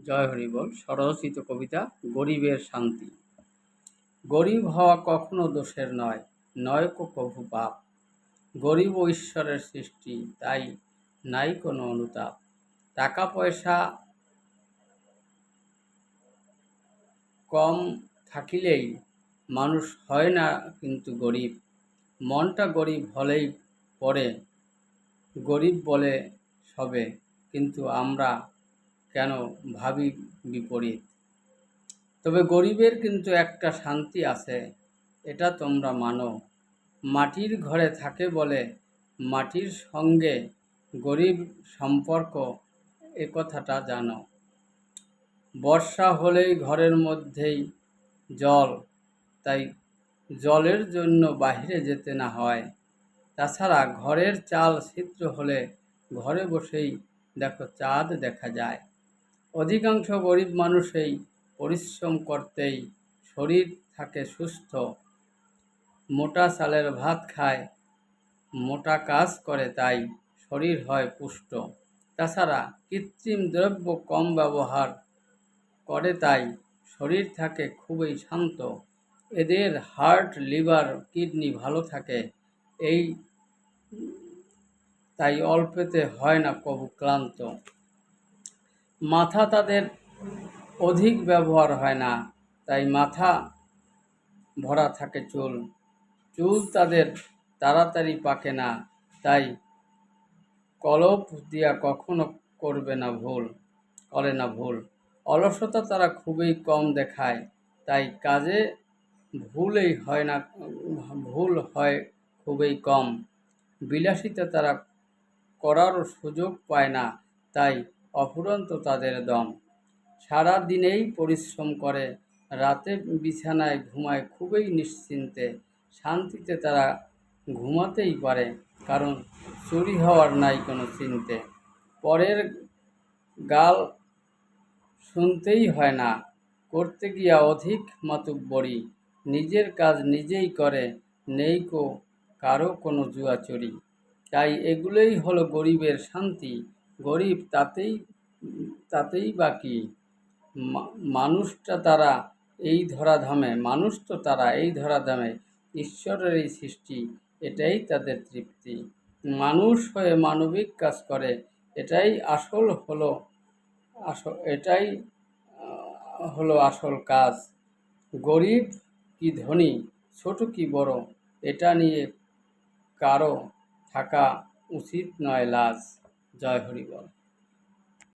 জয় হরি বল। স্বরচিত কবিতা গরিবের শান্তি। গরিব হওয়া কখনো দোষের নয়, নয় কভু পাপ। গরিব ও ঈশ্বরের সৃষ্টি, তাই নাই কোনো অনুতাপ। টাকা পয়সা কম থাকিলেই মানুষ হয় না কিন্তু গরিব। মনটা গরিব হলেই পরে গরিব বলে সবে, কিন্তু আমরা কেন ভাবি বিপরীত। তবে গরিবের কিন্তু একটা শান্তি আছে, এটা তোমরা মানো। মাটির ঘরে থাকে বলে মাটির সঙ্গে গরিব সম্পর্ক, এ কথাটা জানো। বর্ষা হলেই ঘরের মধ্যেই জল, তাই জলের জন্য বাইরে যেতে না হয়। তাছাড়া ঘরের চাল ছিদ্র হলে ঘরে বসেই দেখো চাঁদ দেখা যায়। অধিকাংশ গরিব মানুষই পরিশ্রম করতেই শরীর থাকে সুস্থ। মোটা চালের ভাত খায়, মোটা কাজ করে, তাই শরীর হয় পুষ্ট। তাছাড়া কৃত্রিম দ্রব্য কম ব্যবহার করে, তাই শরীর থাকে খুবই শান্ত। এদের হার্ট, লিভার, কিডনি ভালো থাকে, এই তাই অল্পেতে হয় না কবু ক্লান্ত। মাথা তাদের অধিক ব্যবহার হয় না, তাই মাথা ভরা থাকে চুল। চুল তাদের তাড়াতাড়ি পাকে না, তাই কলপ দিয়া কখনো করে না ভুল। অলসতা তারা খুবই কম দেখায়, তাই কাজে ভুল হয় খুবই কম। বিলাসিতা তারা করারও সুযোগ পায় না, তাই অফুরন্ত তাদের দম। সারা দিনেই পরিশ্রম করে, রাতে বিছানায় ঘুমায় খুবই নিশ্চিন্তে। শান্তিতে তারা ঘুমাতেই পারে, কারণ চুরি হওয়ার নাই কোনো চিন্তে। পরের গাল শুনতেই হয় না, করতে গিয়া অধিক মাতুব্বরি। নিজের কাজ নিজেই করে, নেই কারো কোনো জুয়াচুরি। তাই এগুলোই হলো গরিবের শান্তি। গরিব তাতেই বাকি। মানুষ তো তারা এই ধরাধামে ঈশ্বরের এই সৃষ্টি, এটাই তাদের তৃপ্তি। মানুষ হয়ে মানবিক কাজ করে, এটাই হলো আসল কাজ। গরিব কি ধনী, ছোট কি বড়, এটা নিয়ে কারো থাকা উচিত নয় লাজ। জয় হরি বল।